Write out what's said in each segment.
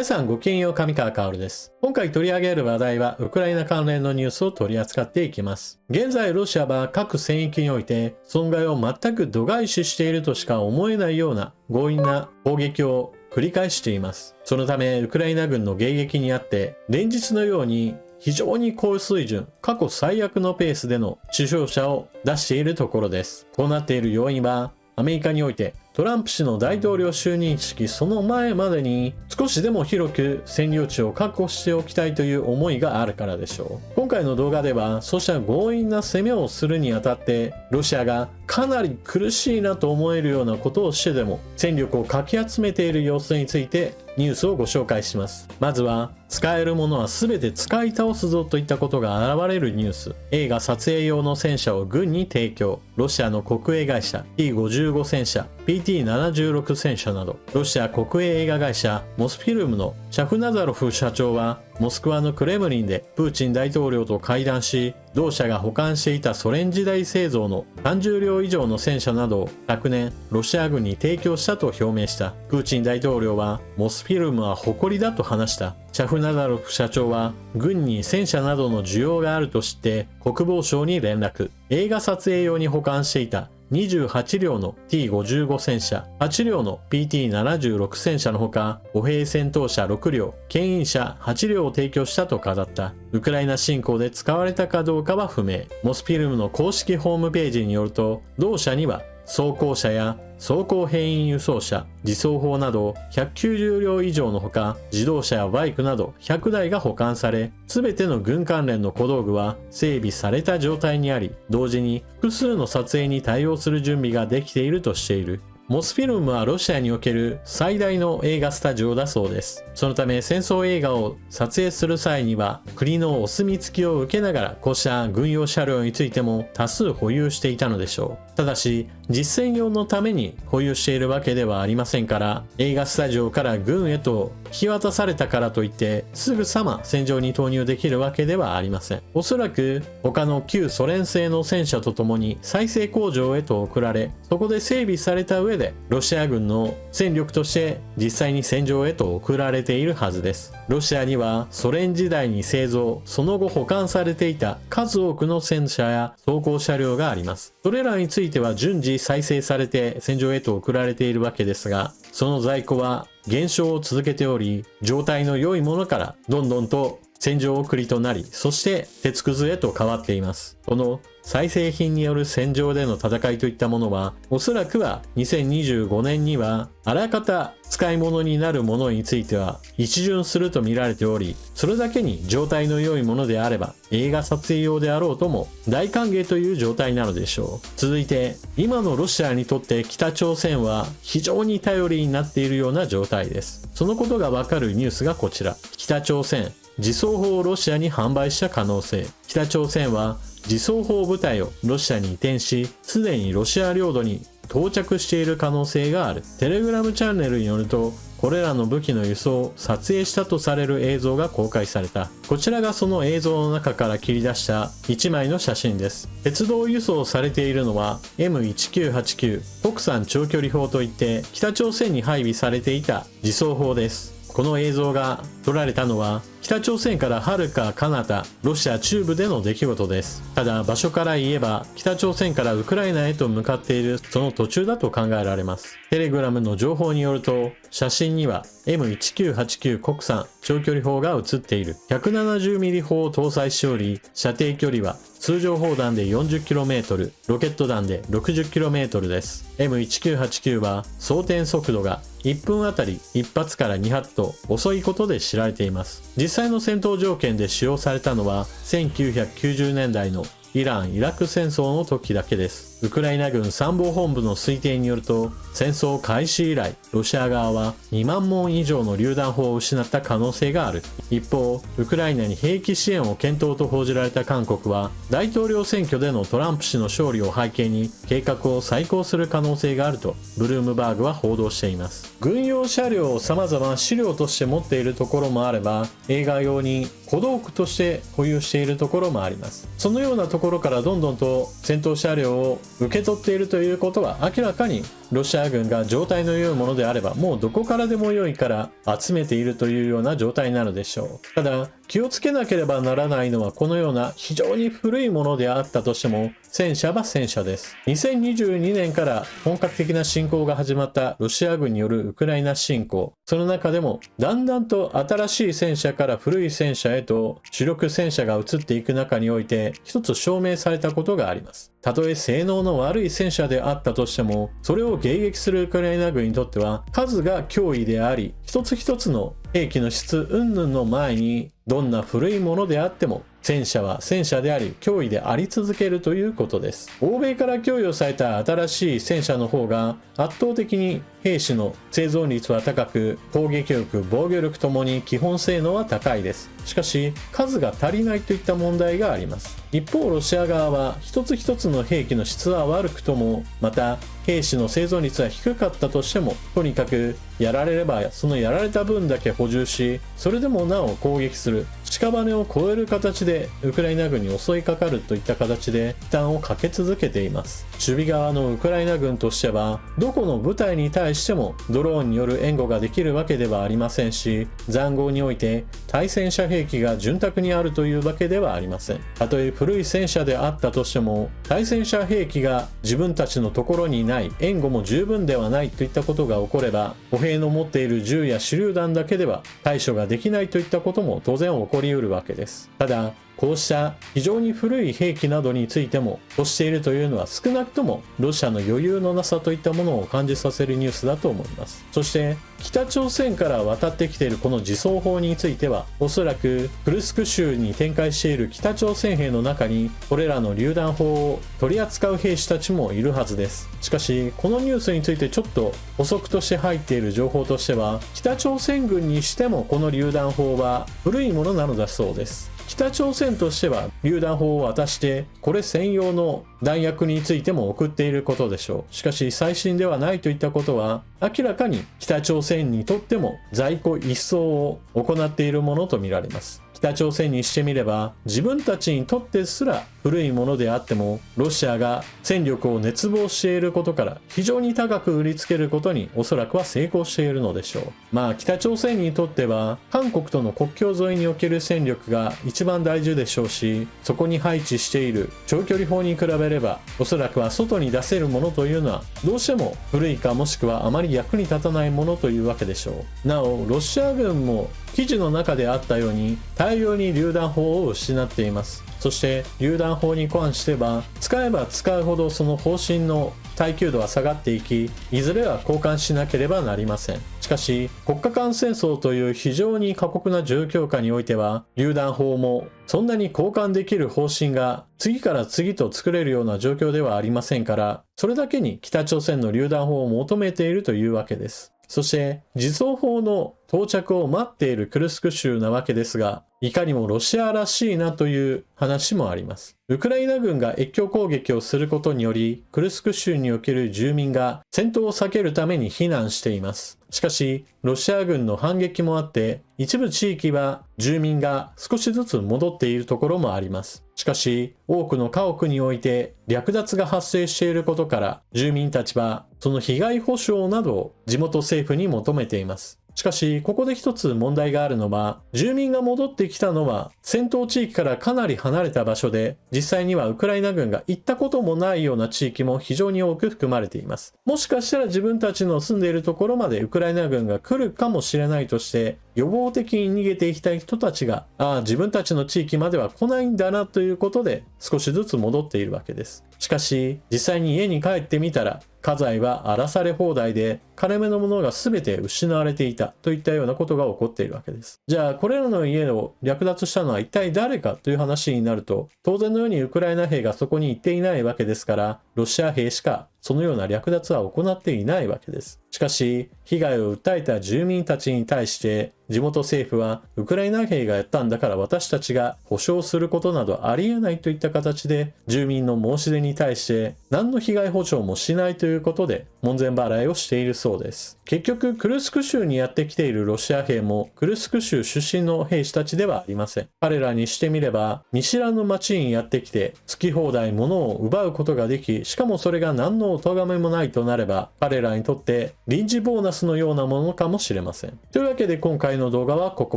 皆さんごきげんよう、上川薫です。今回取り上げる話題はウクライナ関連のニュースを取り扱っていきます。現在ロシアは各戦域において損害を全く度外視しているとしか思えないような強引な攻撃を繰り返しています。そのためウクライナ軍の迎撃にあって連日のように非常に高水準、過去最悪のペースでの死傷者を出しているところです。こうなっている要因はアメリカにおいてトランプ氏の大統領就任式その前までに少しでも広く占領地を確保しておきたいという思いがあるからでしょう。今回の動画ではそうした強引な攻めをするにあたってロシアがかなり苦しいなと思えるようなことをしてでも戦力をかき集めている様子についてニュースをご紹介します。まずは使えるものは全て使い倒すぞといったことが現れるニュース。映画撮影用の戦車を軍に提供。ロシアの国営会社 T55 戦車 PT76 戦車など、ロシア国営映画会社モスフィルムのシャフナザロフ社長はモスクワのクレムリンでプーチン大統領と会談し、同社が保管していたソ連時代製造の30両以上の戦車などを昨年ロシア軍に提供したと表明した。プーチン大統領はモスフィルムは誇りだと話した。シャフナザロフ社長は軍に戦車などの需要があると知って国防省に連絡。映画撮影用に保管していた28両の T55 戦車、8両の PT76 戦車のほか、歩兵戦闘車6両、牽引車8両を提供したと語った。ウクライナ侵攻で使われたかどうかは不明。モスフィルムの公式ホームページによると、同社には装甲車や装甲兵員輸送車、自走砲など190両以上のほか、自動車やバイクなど100台が保管され、すべての軍関連の小道具は整備された状態にあり、同時に複数の撮影に対応する準備ができているとしている。モスフィルムはロシアにおける最大の映画スタジオだそうです。そのため戦争映画を撮影する際には国のお墨付きを受けながらこうした軍用車両についても多数保有していたのでしょう。ただし実戦用のために保有しているわけではありませんから、映画スタジオから軍へと引き渡されたからといってすぐさま戦場に投入できるわけではありません。おそらく他の旧ソ連製の戦車とともに再生工場へと送られ、そこで整備された上でロシア軍の戦力として実際に戦場へと送られているはずです。ロシアにはソ連時代に製造、その後保管されていた数多くの戦車や装甲車両があります。それらについては順次再生されて戦場へと送られているわけですが、その在庫は減少を続けており、状態の良いものからどんどんと戦場送りとなり、そして鉄くずへと変わっています。この再生品による戦場での戦いといったものは、おそらくは2025年にはあらかた使い物になるものについては一巡すると見られており、それだけに状態の良いものであれば映画撮影用であろうとも大歓迎という状態なのでしょう。続いて、今のロシアにとって北朝鮮は非常に頼りになっているような状態です。そのことがわかるニュースがこちら。北朝鮮自走砲をロシアに販売した可能性。北朝鮮は自走砲部隊をロシアに移転し、すでにロシア領土に到着している可能性がある。テレグラムチャンネルによると、これらの武器の輸送を撮影したとされる映像が公開された。こちらがその映像の中から切り出した1枚の写真です。鉄道輸送されているのは M1989 国産長距離砲といって、北朝鮮に配備されていた自走砲です。この映像が撮られたのは北朝鮮からはるか彼方ロシア中部での出来事です。ただ場所から言えば北朝鮮からウクライナへと向かっているその途中だと考えられます。テレグラムの情報によると、写真には M1989 国産長距離砲が写っている。 170mm 砲を搭載しており、射程距離は通常砲弾で 40km、 ロケット弾で 60km です。 M1989 は装填速度が1分あたり1発から2発と遅いことで知られています。実際の戦闘条件で使用されたのは1990年代のイラン・イラク戦争の時だけです。ウクライナ軍参謀本部の推定によると、戦争開始以来ロシア側は2万門以上の榴弾砲を失った可能性がある。一方、ウクライナに兵器支援を検討と報じられた韓国は、大統領選挙でのトランプ氏の勝利を背景に計画を再考する可能性があるとブルームバーグは報道しています。軍用車両を様々資料として持っているところもあれば、映画用に小道具として保有しているところもあります。そのようなところからどんどんと戦闘車両を受け取っているということは明らかにロシア軍が状態の良いものであればもうどこからでも良いから集めているというような状態なのでしょう。ただ気をつけなければならないのは、このような非常に古いものであったとしても戦車は戦車です。2022年から本格的な侵攻が始まったロシア軍によるウクライナ侵攻、その中でもだんだんと新しい戦車から古い戦車へと主力戦車が移っていく中において一つ証明されたことがあります。たとえ性能の悪い戦車であったとしても、それを迎撃するウクライナ軍にとっては数が脅威であり、一つ一つの兵器の質云々の前にどんな古いものであっても戦車は戦車であり脅威であり続けるということです。欧米から供与された新しい戦車の方が圧倒的に兵士の生存率は高く、攻撃力、防御力ともに基本性能は高いです。しかし数が足りないといった問題があります。一方ロシア側は一つ一つの兵器の質は悪くとも、また兵士の生存率は低かったとしても、とにかくやられればそのやられた分だけ補充し、それでもなお攻撃する、屍を越える形でウクライナ軍に襲いかかるといった形で負担をかけ続けています。守備側のウクライナ軍としてはどこの部隊に対してもドローンによる援護ができるわけではありませんし、塹壕において対戦車兵器が潤沢にあるというわけではありません。たとえ古い戦車であったとしても、対戦車兵器が自分たちのところにない、援護も十分ではないといったことが起これば、歩兵の持っている銃や手榴弾だけでは対処ができないといったことも当然起こりうるわけです。ただこうした非常に古い兵器などについてもとしているというのは、少なくともロシアの余裕のなさといったものを感じさせるニュースだと思います。そして北朝鮮から渡ってきているこの自走砲については、おそらくクルスク州に展開している北朝鮮兵の中にこれらの榴弾砲を取り扱う兵士たちもいるはずです。しかしこのニュースについてちょっと補足として入っている情報としては、北朝鮮軍にしてもこの榴弾砲は古いものなのだそうです。北朝鮮としては榴弾砲を渡してこれ専用の弾薬についても送っていることでしょう。しかし最新ではないといったことは、明らかに北朝鮮にとっても在庫一掃を行っているものとみられます。北朝鮮にしてみれば自分たちにとってすら古いものであっても、ロシアが戦力を熱望していることから非常に高く売りつけることにおそらくは成功しているのでしょう。北朝鮮にとっては韓国との国境沿いにおける戦力が一番大事でしょうし、そこに配置している長距離砲に比べればおそらくは外に出せるものというのはどうしても古いか、もしくはあまり役に立たないものというわけでしょう。なおロシア軍も記事の中であったように大量に榴弾砲を失っています。そして榴弾砲に関しては使えば使うほどその砲身の耐久度は下がっていき、いずれは交換しなければなりません。しかし国家間戦争という非常に過酷な状況下においては、榴弾砲もそんなに交換できる方針が次から次と作れるような状況ではありませんから、それだけに北朝鮮の榴弾砲を求めているというわけです。そして自走砲の到着を待っているクルスク州なわけですが、いかにもロシアらしいなという話もあります。ウクライナ軍が越境攻撃をすることにより、クルスク州における住民が戦闘を避けるために避難しています。しかしロシア軍の反撃もあって一部地域は住民が少しずつ戻っているところもあります。しかし多くの家屋において略奪が発生していることから、住民たちはその被害補償などを地元政府に求めています。しかしここで一つ問題があるのは、住民が戻ってきたのは戦闘地域からかなり離れた場所で、実際にはウクライナ軍が行ったこともないような地域も非常に多く含まれています。もしかしたら自分たちの住んでいるところまでウクライナ軍が来るかもしれないとして、予防的に逃げていきたい人たちが、自分たちの地域までは来ないんだなということで少しずつ戻っているわけです。しかし実際に家に帰ってみたら、家財は荒らされ放題で金目のものが全て失われていたといったようなことが起こっているわけです。じゃあこれらの家を略奪したのは一体誰かという話になると、当然のようにウクライナ兵がそこに行っていないわけですから、ロシア兵しかそのような略奪は行っていないわけです。しかし、被害を訴えた住民たちに対して地元政府はウクライナ兵がやったんだから私たちが保証することなどありえないといった形で住民の申し出に対して何の被害補償もしないということで門前払いをしているそうです。結局クルスク州にやってきているロシア兵もクルスク州出身の兵士たちではありません。彼らにしてみれば見知らぬ町にやってきて好き放題物を奪うことができ、しかもそれが何のお咎めもないとなれば彼らにとって臨時ボーナスのようなものかもしれません。というわけで今回の動画はここ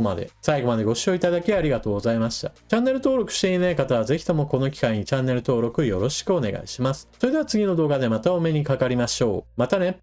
まで。最後までご視聴いただきありがとうございました。チャンネル登録していない方はぜひともこの機会にチャンネル登録よろしくお願いします。それでは次の動画でまたお目にかかりましょう。またね。